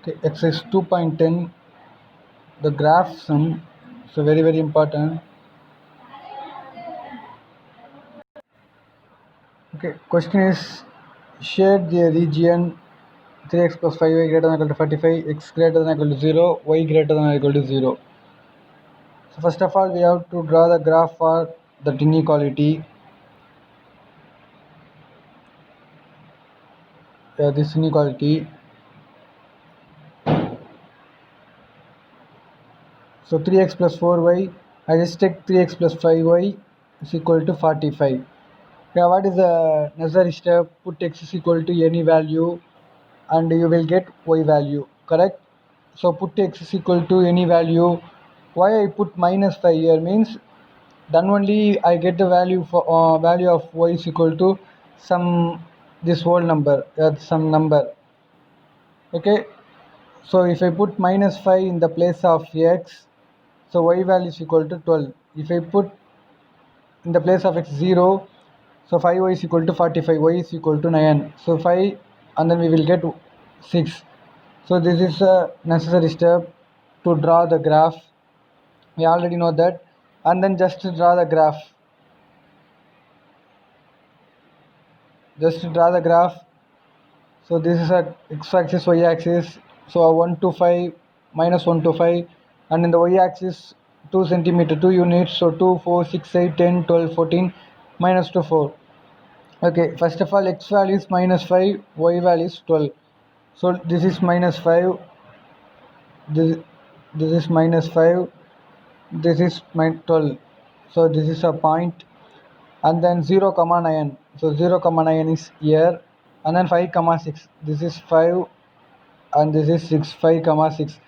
Okay, exercise 2.10, the graph sum. So very important. Okay, question is, shade the region 3x plus 5y greater than or equal to 45, x greater than or equal to 0, y greater than or equal to 0. So first of all, we have to draw the graph for that inequality. This inequality. So 3x plus 4y, I just take 3x plus 5y is equal to 45. Yeah, what is the necessary step? Put x is equal to any value and you will get y value, correct? So put x is equal to any value. Why I put minus 5 here means then only I get the value for value of y is equal to some this whole number, some number. Okay, so if I put minus 5 in the place of x, so y value is equal to 12. If I put in the place of x 0, so 5y is equal to 45, y is equal to 9. So 5 and then we will get 6. So this is a necessary step to draw the graph. We already know that. And then just to draw the graph. Just to draw the graph. So this is a x-axis, y-axis. So 1 to 5, minus 1 to 5. And in the y-axis, 2 centimeter, 2 units. So 2, 4, 6, 8, 10, 12, 14, minus 2, 4. Okay, first of all, x value is minus 5, y value is 12. So this is minus 5, this is minus 5, this is 12. So this is a point, and then 0 comma 9. So 0 comma 9 is here, and then 5 comma 6. This is 5 and this is 6, 5 comma 6.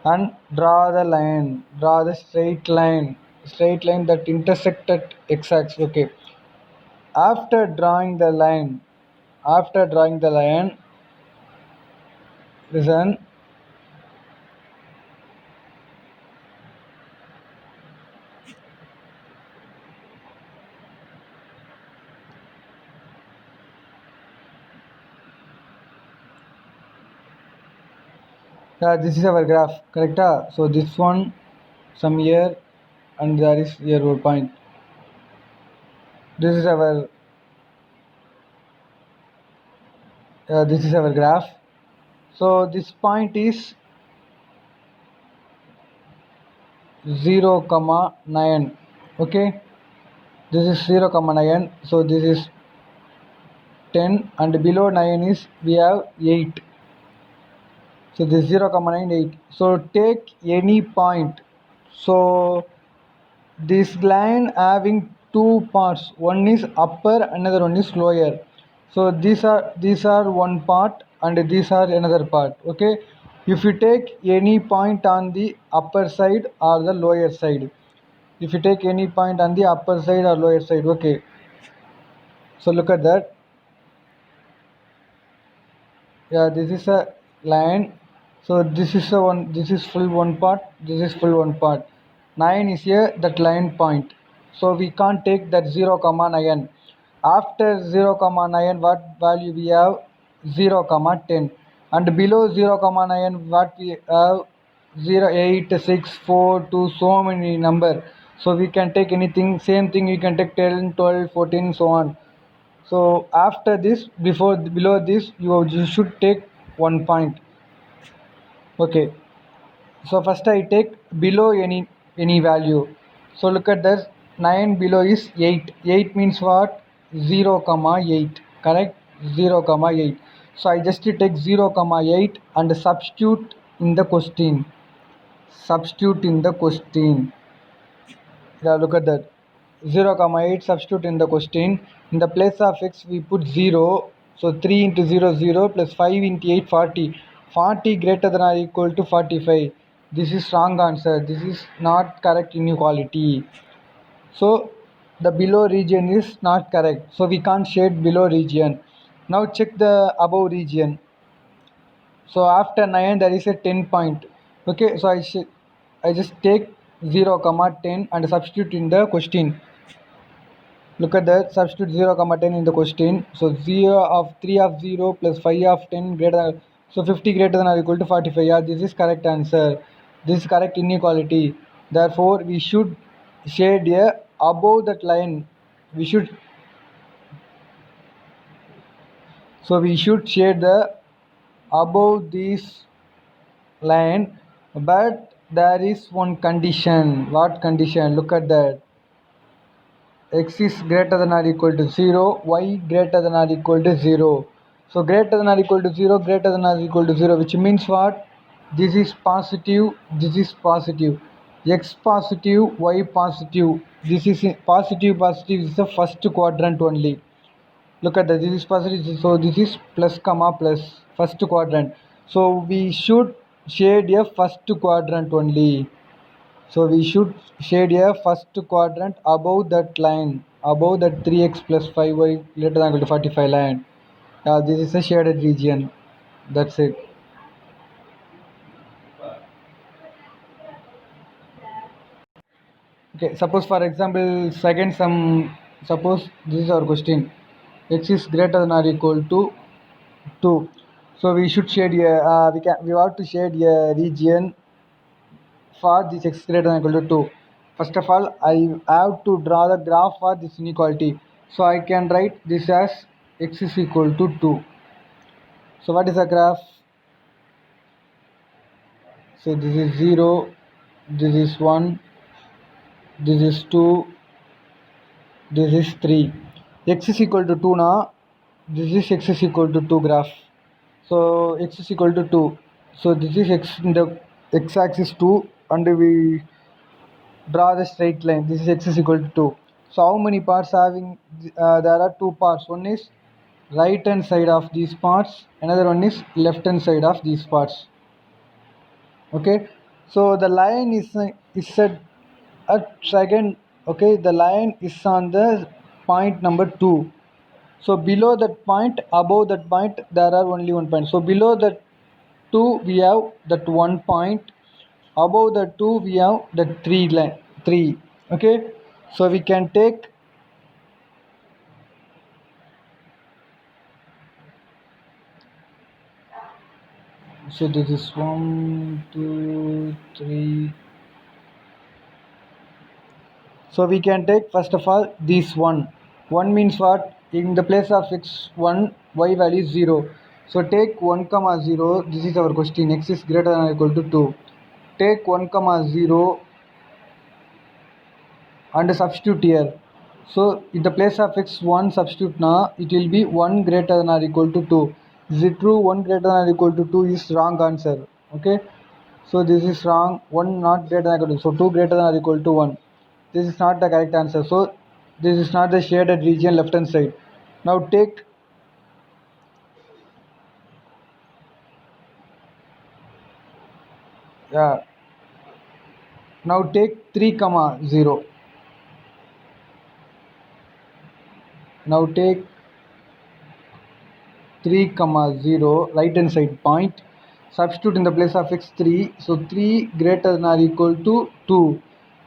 And draw the line, draw the straight line that intersect at x-axis. Okay, after drawing the line, listen. Yeah, this is our graph, correct? So this one, some here, and there is here one point. This is our graph. So this point is 0 comma 9. Okay, this is 0 comma 9. So this is 10, and below 9 is we have 8. So this 0 comma 9, 8. So take any point. So this line having two parts, one is upper, another one is lower. So these are one part and these are another part. Okay, if you take any point on the upper side or the lower side, if you take any point on the upper side or lower side, okay, so look at that. Yeah, this is a line. So this is a one, this is full one part, this is full one part. 9 is here, that line point. So we can't take that 0 comma 9. After 0 comma 9, what value we have? 0 comma 10. And below 0 comma 9, what we have? 0, 8, 6, 4, 2, so many number. So we can take anything. Same thing you can take 10, 12, 14, so on. So after this, below this, you should take one point. Okay, so first I take below any value. So look at this, 9 below is 8. 8 means what? 0 comma 8, correct? 0 comma 8. So I just take 0 comma 8 and substitute in the question. Yeah, look at that. 0 comma 8, substitute in the question. In the place of x we put 0. So 3 into 0 0 plus 5 into 8 40. 40 greater than or equal to 45. This is wrong answer. This is not correct inequality. So the below region is not correct. So we can't shade below region. Now check the above region. So after 9 there is a 10 point. Okay, so I just take 0 comma 10 and substitute in the question. Look at that, substitute 0 comma 10 in the question. So 0 of 3 of 0 plus 5 of 10 greater than So 50 greater than or equal to 45. Yeah, this is correct answer. This is correct inequality. Therefore, we should shade a above that line. We should shade the above this line, but there is one condition. What condition? Look at that. X is greater than or equal to 0, y greater than or equal to 0. So greater than or equal to 0, greater than or equal to 0, which means what? This is positive, this is positive. X positive, y positive. This is positive, positive is the first quadrant only. Look at that, this is positive, so this is plus comma plus, first quadrant. So we should shade a first quadrant only. So we should shade a first quadrant above that line, above that 3x plus 5y greater than or equal to 45 line. This is a shaded region. That's it. Okay, suppose for example, second sum, suppose this is our question. X is greater than or equal to 2. So we should shade a, we have to shade a region for this x greater than or equal to 2. First of all, I have to draw the graph for this inequality. So I can write this as x is equal to 2. So what is the graph? So this is 0, this is 1, this is 2, this is 3. X is equal to 2 now. This is x is equal to 2 graph. So x is equal to 2. So this is x in the x axis 2, and we draw the straight line. This is x is equal to 2. So how many parts having? There are two parts. One is right hand side of these parts. Another one is left hand side of these parts. Okay. So the line is at second. Okay. The line is on the point number 2. So below that point, above that point, there are only one point. So below that 2, we have that 1 point. Above the 2, we have the 3. Okay. So we can take, so this is 1, 2, 3. So we can take first of all this 1. 1 means what? In the place of x1, y value is 0. So take 1 comma 0. This is our question. X is greater than or equal to 2. Take 1 comma 0 and substitute here. So in the place of x1 substitute now, it will be 1 greater than or equal to 2. Is it true? 1 greater than or equal to 2 is wrong answer. Okay. So this is wrong. 1 not greater than or equal to 2. So 2 greater than or equal to 1. This is not the correct answer. So this is not the shaded region left hand side. Now take, yeah, now take 3 comma 0. Now take 3 comma 0 right hand side point, substitute in the place of x3. So 3 greater than or equal to 2.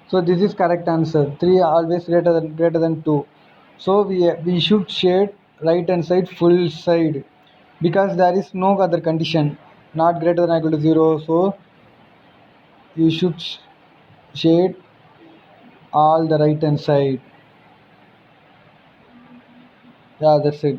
So this is correct answer. 3 always greater than 2. So we should shade right hand side full side, because there is no other condition, not greater than or equal to 0. So you should shade all the right hand side. Yeah, that's it.